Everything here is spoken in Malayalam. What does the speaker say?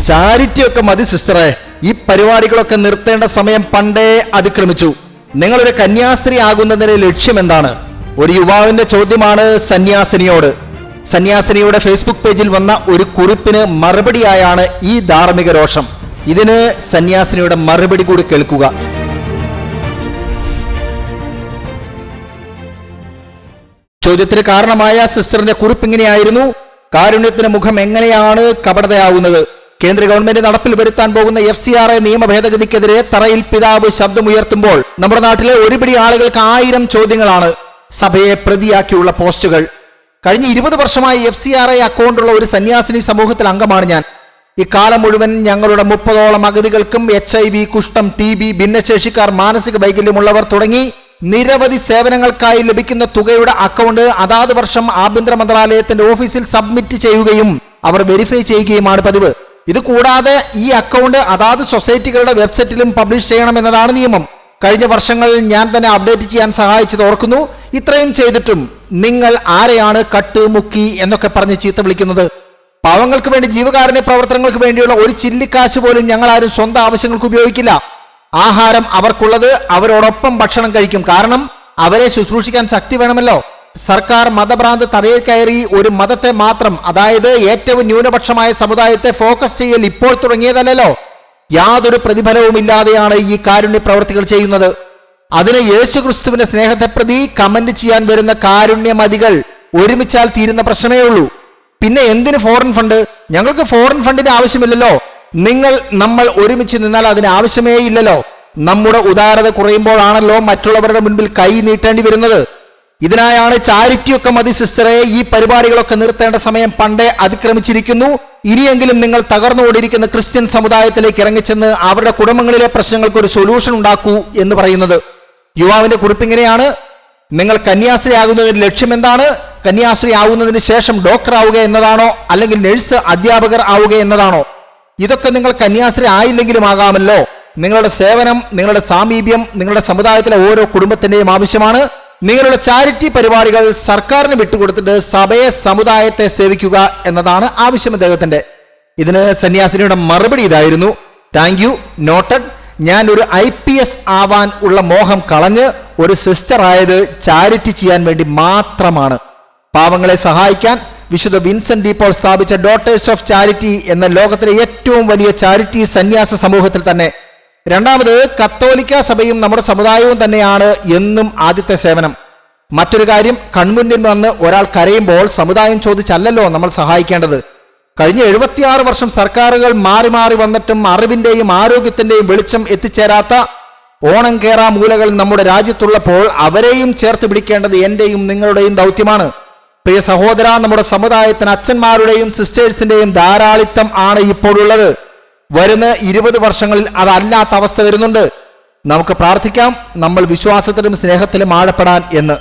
ചാരിറ്റി ഒക്കെ മതി സിസ്റ്ററെ, ഈ പരിപാടികളൊക്കെ നിർത്തേണ്ട സമയം പണ്ടേ അതിക്രമിച്ചു. നിങ്ങളൊരു കന്യാസ്ത്രീ ആകുന്നതിന്റെ ലക്ഷ്യം എന്താണ്? ഒരു യുവാവിന്റെ ചോദ്യമാണ് സന്യാസിനിയോട്. സന്യാസിനിയുടെ ഫേസ്ബുക്ക് പേജിൽ വന്ന ഒരു കുറിപ്പിന് മറുപടിയായാണ് ഈ ധാർമ്മിക രോഷം. ഇതിന് സന്യാസിനിയുടെ മറുപടി കൂടി കേൾക്കുക. ചോദ്യത്തിന് കാരണമായ സിസ്റ്ററിന്റെ കുറിപ്പ് ഇങ്ങനെയായിരുന്നു: കാരുണ്യത്തിന്റെ മുഖം എങ്ങനെയാണ് കപടതയാവുന്നത്? കേന്ദ്ര ഗവൺമെന്റ് നടപ്പിൽ വരുത്താൻ പോകുന്ന FCRA നിയമ ഭേദഗതിക്കെതിരെ തറയിൽ പിതാവ് ശബ്ദമുയർത്തുമ്പോൾ നമ്മുടെ നാട്ടിലെ ഒരുപിടി ആളുകൾക്ക് 1000 ചോദ്യങ്ങളാണ്. സഭയെ പ്രതിയാക്കിയുള്ള പോസ്റ്റുകൾ. കഴിഞ്ഞ 20 വർഷമായി FCRA അക്കൗണ്ടുള്ള ഒരു സന്യാസിനി സമൂഹത്തിൽ അംഗമാണ് ഞാൻ. ഇക്കാലം മുഴുവൻ ഞങ്ങളുടെ 30ഓളം അഗതികൾക്കും HIV, കുഷ്ഠം, TB, ഭിന്നശേഷിക്കാർ, മാനസിക വൈകല്യമുള്ളവർ തുടങ്ങി നിരവധി സേവനങ്ങൾക്കായി ലഭിക്കുന്ന തുകയുടെ അക്കൗണ്ട് അതാത് വർഷം ആഭ്യന്തര മന്ത്രാലയത്തിന്റെ ഓഫീസിൽ സബ്മിറ്റ് ചെയ്യുകയും അവർ വെരിഫൈ ചെയ്യുകയുമാണ് പതിവ്. ഇത് കൂടാതെ ഈ അക്കൗണ്ട് അതാത് സൊസൈറ്റികളുടെ വെബ്സൈറ്റിലും പബ്ലിഷ് ചെയ്യണമെന്നതാണ് നിയമം. കഴിഞ്ഞ വർഷങ്ങളിൽ ഞാൻ തന്നെ അപ്ഡേറ്റ് ചെയ്യാൻ സഹായിച്ചത് ഓർക്കുന്നു. ഇത്രയും ചെയ്തിട്ടും നിങ്ങൾ ആരെയാണ് കട്ട്, മുക്കി എന്നൊക്കെ പറഞ്ഞ് ചീത്ത വിളിക്കുന്നത്? പാവങ്ങൾക്ക് വേണ്ടി, ജീവകാരുണ്യ പ്രവർത്തനങ്ങൾക്ക് വേണ്ടിയുള്ള ഒരു ചില്ലിക്കാശ് പോലും ഞങ്ങൾ ആരും സ്വന്തം ആവശ്യങ്ങൾക്ക് ഉപയോഗിക്കില്ല. ആഹാരം അവർക്കുള്ളത് അവരോടൊപ്പം ഭക്ഷണം കഴിക്കും. കാരണം അവരെ ശുശ്രൂഷിക്കാൻ ശക്തി വേണമല്ലോ. സർക്കാർ മതഭ്രാന്ത് തലയിൽ കയറി ഒരു മതത്തെ മാത്രം, അതായത് ഏറ്റവും ന്യൂനപക്ഷമായ സമുദായത്തെ ഫോക്കസ് ചെയ്യൽ ഇപ്പോൾ തുടങ്ങിയതല്ലോ. യാതൊരു പ്രതിഫലവും ഇല്ലാതെയാണ് ഈ കാരുണ്യ പ്രവർത്തികൾ ചെയ്യുന്നത്. അതിന് യേശുക്രിസ്തുവിന്റെ സ്നേഹത്തെ പ്രതി കമന്റ് ചെയ്യാൻ വരുന്ന കാരുണ്യമതികൾ ഒരുമിച്ചാൽ തീരുന്ന പ്രശ്നമേ ഉള്ളൂ. പിന്നെ എന്തിന് ഫോറിൻ ഫണ്ട്? ഞങ്ങൾക്ക് ഫോറിൻ ഫണ്ടിന് ആവശ്യമില്ലല്ലോ. നമ്മൾ ഒരുമിച്ച് നിന്നാൽ അതിന് ആവശ്യമേ ഇല്ലല്ലോ. നമ്മുടെ ഉദാരത കുറയുമ്പോഴാണല്ലോ മറ്റുള്ളവരുടെ മുൻപിൽ കൈ നീട്ടേണ്ടി വരുന്നത്. ഇതിനായാണ് ചാരിറ്റിയൊക്കെ മതി സിസ്റ്ററെ, ഈ പരിപാടികളൊക്കെ നിർത്തേണ്ട സമയം പണ്ടേ അതിക്രമിച്ചിരിക്കുന്നു. ഇനിയെങ്കിലും നിങ്ങൾ തകർന്നുകൊണ്ടിരിക്കുന്ന ക്രിസ്ത്യൻ സമുദായത്തിലേക്ക് ഇറങ്ങിച്ചെന്ന് അവരുടെ കുടുംബങ്ങളിലെ പ്രശ്നങ്ങൾക്ക് ഒരു സൊല്യൂഷൻ ഉണ്ടാക്കൂ എന്ന് പറയുന്നത്. യുവാവിന്റെ കുറിപ്പിങ്ങനെയാണ്: നിങ്ങൾ കന്യാസ്ത്രീ ആകുന്നതിന്റെ ലക്ഷ്യം എന്താണ്? കന്യാസ്ത്രീ ആവുന്നതിന് ശേഷം ഡോക്ടർ ആവുക എന്നതാണോ, അല്ലെങ്കിൽ നഴ്സ്, അധ്യാപകർ ആവുക എന്നതാണോ? ഇതൊക്കെ നിങ്ങൾ കന്യാസ്ത്രീ ആയില്ലെങ്കിലും ആകാമല്ലോ. നിങ്ങളുടെ സേവനം, നിങ്ങളുടെ സാമീപ്യം നിങ്ങളുടെ സമുദായത്തിലെ ഓരോ കുടുംബത്തിന്റെയും ആവശ്യമാണ്. നിങ്ങളുടെ ചാരിറ്റി പരിപാടികൾ സർക്കാരിന് വിട്ടുകൊടുത്തിട്ട് സഭയെ, സമുദായത്തെ സേവിക്കുക എന്നതാണ് ആവശ്യം അദ്ദേഹത്തിന്റെ. ഇതിന് സന്യാസിനിയുടെ മറുപടി ഇതായിരുന്നു: താങ്ക് യു, നോട്ടഡ്. ഞാൻ ഒരു IPS ആവാൻ ഉള്ള മോഹം കളഞ്ഞ് ഒരു സിസ്റ്റർ ആയത് ചാരിറ്റി ചെയ്യാൻ വേണ്ടി മാത്രമാണ്. പാവങ്ങളെ സഹായിക്കാൻ വിശുദ്ധ വിൻസെന്റ് ഡി പോൾ സ്ഥാപിച്ച ഡോട്ടേഴ്സ് ഓഫ് ചാരിറ്റി എന്ന ലോകത്തിലെ ഏറ്റവും വലിയ ചാരിറ്റി സന്യാസ സമൂഹത്തിൽ തന്നെ. രണ്ടാമത്, കത്തോലിക്ക സഭയും നമ്മുടെ സമുദായവും തന്നെയാണ് എന്നും ആദ്യത്തെ സേവനം. മറ്റൊരു കാര്യം, കൺമുന്നിൽ വന്ന് ഒരാൾ കരയുമ്പോൾ സമുദായം ചോദിച്ചല്ലല്ലോ നമ്മൾ സഹായിക്കേണ്ടത്. കഴിഞ്ഞ 76 വർഷം സർക്കാരുകൾ മാറി മാറി വന്നിട്ടും അറിവിന്റെയും ആരോഗ്യത്തിന്റെയും വെളിച്ചം എത്തിച്ചേരാത്ത ഓണം കേറാ മൂലകൾ നമ്മുടെ രാജ്യത്തുള്ളപ്പോൾ അവരെയും ചേർത്ത് പിടിക്കേണ്ടത് എന്റെയും നിങ്ങളുടെയും ദൗത്യമാണ്. പ്രിയ സഹോദര, നമ്മുടെ സമുദായത്തിന് അച്ഛന്മാരുടെയും സിസ്റ്റേഴ്സിന്റെയും ധാരാളിത്തം ആണ് ഇപ്പോഴുള്ളത്. വരുന്ന 20 വർഷങ്ങളിൽ അതല്ലാത്ത അവസ്ഥ വരുന്നുണ്ട്. നമുക്ക് പ്രാർത്ഥിക്കാം നമ്മൾ വിശ്വാസത്തിലും സ്നേഹത്തിലും ആഴപ്പെടാൻ എന്ന്.